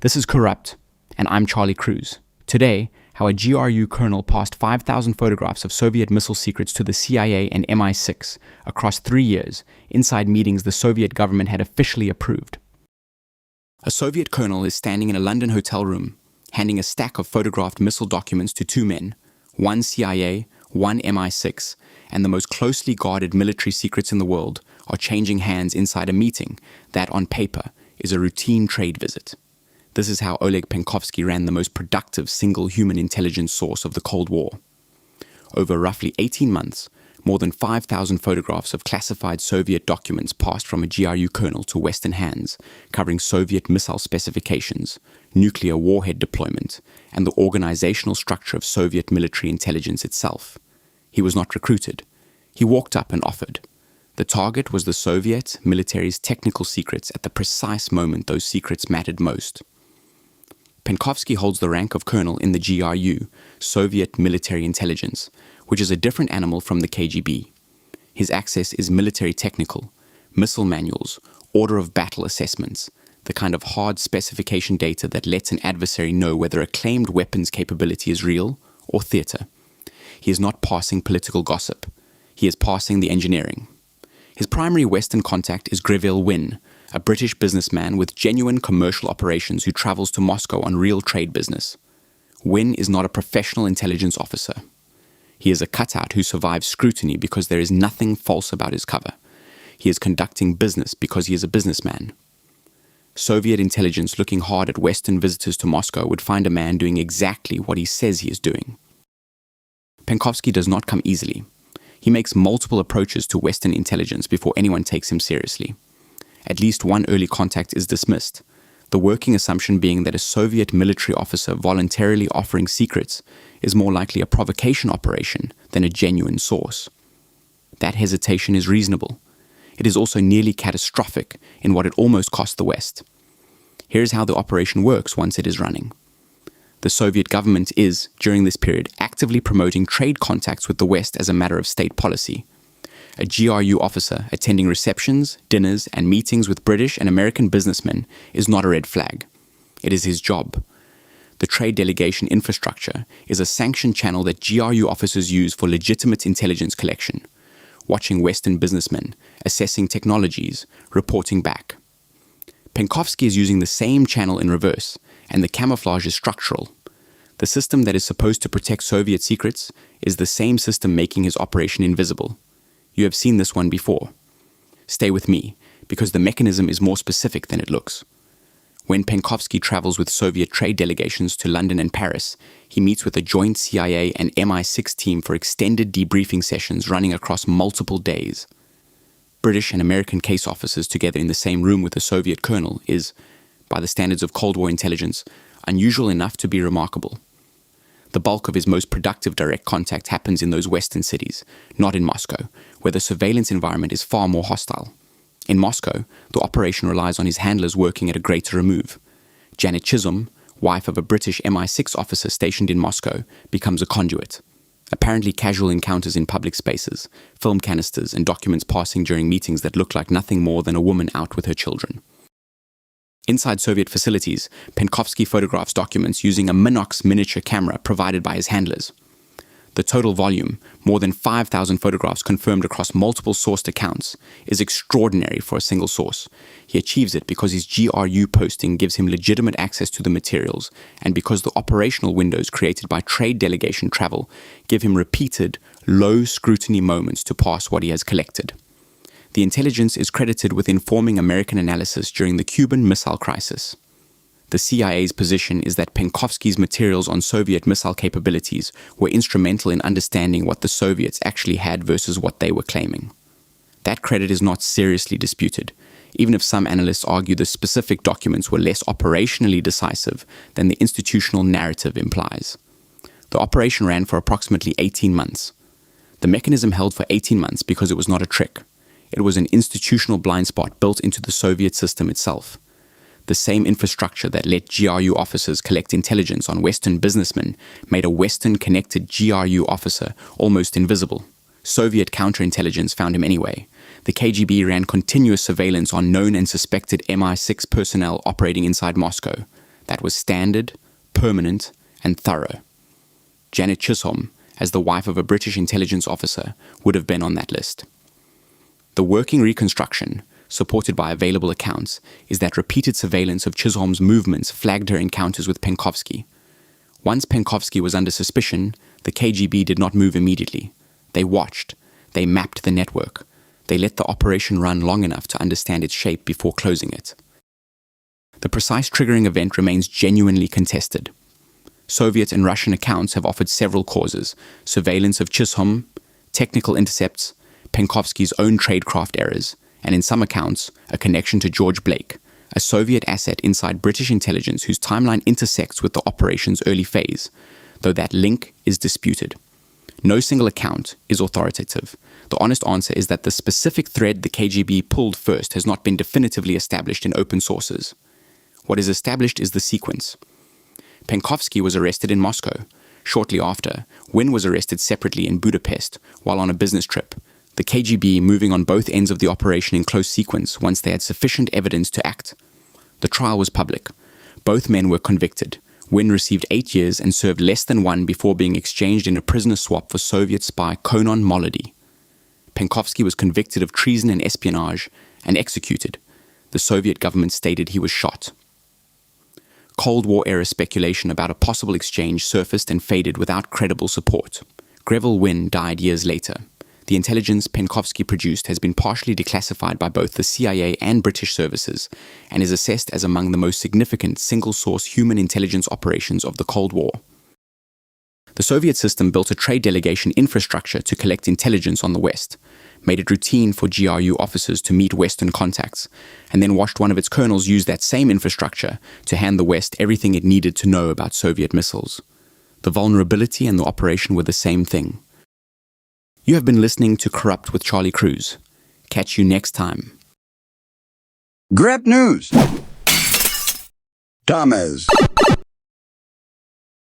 This is Corrupt, and I'm Charlie Cruz. Today, how a GRU colonel passed 5,000 photographs of Soviet missile secrets to the CIA and MI6 across 3 years, inside meetings the Soviet government had officially approved. A Soviet colonel is standing in a London hotel room, handing a stack of photographed missile documents to two men, one CIA, one MI6, and the most closely guarded military secrets in the world are changing hands inside a meeting that, on paper, is a routine trade visit. This is how Oleg Penkovsky ran the most productive single human intelligence source of the Cold War. Over roughly 18 months, more than 5,000 photographs of classified Soviet documents passed from a GRU colonel to Western hands, covering Soviet missile specifications, nuclear warhead deployment, and the organizational structure of Soviet military intelligence itself. He was not recruited. He walked up and offered. The target was the Soviet military's technical secrets at the precise moment those secrets mattered most. Penkovsky holds the rank of colonel in the GRU, Soviet Military Intelligence, which is a different animal from the KGB. His access is military technical, missile manuals, order of battle assessments, the kind of hard specification data that lets an adversary know whether a claimed weapons capability is real or theater. He is not passing political gossip. He is passing the engineering. His primary Western contact is Greville Wynne, a British businessman with genuine commercial operations who travels to Moscow on real trade business. Wynne is not a professional intelligence officer. He is a cutout who survives scrutiny because there is nothing false about his cover. He is conducting business because he is a businessman. Soviet intelligence looking hard at Western visitors to Moscow would find a man doing exactly what he says he is doing. Penkovsky does not come easily. He makes multiple approaches to Western intelligence before anyone takes him seriously. At least one early contact is dismissed, the working assumption being that a Soviet military officer voluntarily offering secrets is more likely a provocation operation than a genuine source. That hesitation is reasonable. It is also nearly catastrophic in what it almost cost the West. Here's how the operation works once it is running. The Soviet government is, during this period, actively promoting trade contacts with the West as a matter of state policy. A GRU officer attending receptions, dinners, and meetings with British and American businessmen is not a red flag. It is his job. The trade delegation infrastructure is a sanctioned channel that GRU officers use for legitimate intelligence collection, watching Western businessmen, assessing technologies, reporting back. Penkovsky is using the same channel in reverse, and the camouflage is structural. The system that is supposed to protect Soviet secrets is the same system making his operation invisible. You have seen this one before. Stay with me, because the mechanism is more specific than it looks. When Penkovsky travels with Soviet trade delegations to London and Paris, he meets with a joint CIA and MI6 team for extended debriefing sessions running across multiple days. British and American case officers together in the same room with a Soviet colonel is, by the standards of Cold War intelligence, unusual enough to be remarkable. The bulk of his most productive direct contact happens in those Western cities, not in Moscow, where the surveillance environment is far more hostile. In Moscow, the operation relies on his handlers working at a greater remove. Janet Chisholm, wife of a British MI6 officer stationed in Moscow, becomes a conduit. Apparently casual encounters in public spaces, film canisters, and documents passing during meetings that look like nothing more than a woman out with her children. Inside Soviet facilities, Penkovsky photographs documents using a Minox miniature camera provided by his handlers. The total volume, more than 5,000 photographs confirmed across multiple sourced accounts, is extraordinary for a single source. He achieves it because his GRU posting gives him legitimate access to the materials, and because the operational windows created by trade delegation travel give him repeated, low scrutiny moments to pass what he has collected. The intelligence is credited with informing American analysis during the Cuban Missile Crisis. The CIA's position is that Penkovsky's materials on Soviet missile capabilities were instrumental in understanding what the Soviets actually had versus what they were claiming. That credit is not seriously disputed, even if some analysts argue the specific documents were less operationally decisive than the institutional narrative implies. The operation ran for approximately 18 months. The mechanism held for 18 months because it was not a trick. It was an institutional blind spot built into the Soviet system itself. The same infrastructure that let GRU officers collect intelligence on Western businessmen made a Western-connected GRU officer almost invisible. Soviet counterintelligence found him anyway. The KGB ran continuous surveillance on known and suspected MI6 personnel operating inside Moscow. that was standard, permanent, and thorough. Janet Chisholm, as the wife of a British intelligence officer, would have been on that list. The working reconstruction, supported by available accounts, is that repeated surveillance of Chisholm's movements flagged her encounters with Penkovsky. Once Penkovsky was under suspicion, the KGB did not move immediately. They watched. They mapped the network. They let the operation run long enough to understand its shape before closing it. The precise triggering event remains genuinely contested. Soviet and Russian accounts have offered several causes: surveillance of Chisholm, technical intercepts, Penkovsky's own tradecraft errors, and in some accounts, a connection to George Blake, a Soviet asset inside British intelligence whose timeline intersects with the operation's early phase, though that link is disputed. No single account is authoritative. The honest answer is that the specific thread the KGB pulled first has not been definitively established in open sources. What is established is the sequence. Penkovsky was arrested in Moscow. Shortly after, Wynne was arrested separately in Budapest while on a business trip, the KGB moving on both ends of the operation in close sequence once they had sufficient evidence to act. The trial was public. Both men were convicted. Wynne received 8 years and served less than one before being exchanged in a prisoner swap for Soviet spy Konon Molody. Penkovsky was convicted of treason and espionage and executed. The Soviet government stated he was shot. Cold War-era speculation about a possible exchange surfaced and faded without credible support. Greville Wynne died years later. The intelligence Penkovsky produced has been partially declassified by both the CIA and British services and is assessed as among the most significant single-source human intelligence operations of the Cold War. The Soviet system built a trade delegation infrastructure to collect intelligence on the West, made it routine for GRU officers to meet Western contacts, and then watched one of its colonels use that same infrastructure to hand the West everything it needed to know about Soviet missiles. The vulnerability and the operation were the same thing. You have been listening to Corrupt with Charlie Cruz. Catch you next time. Grab news. Thomas.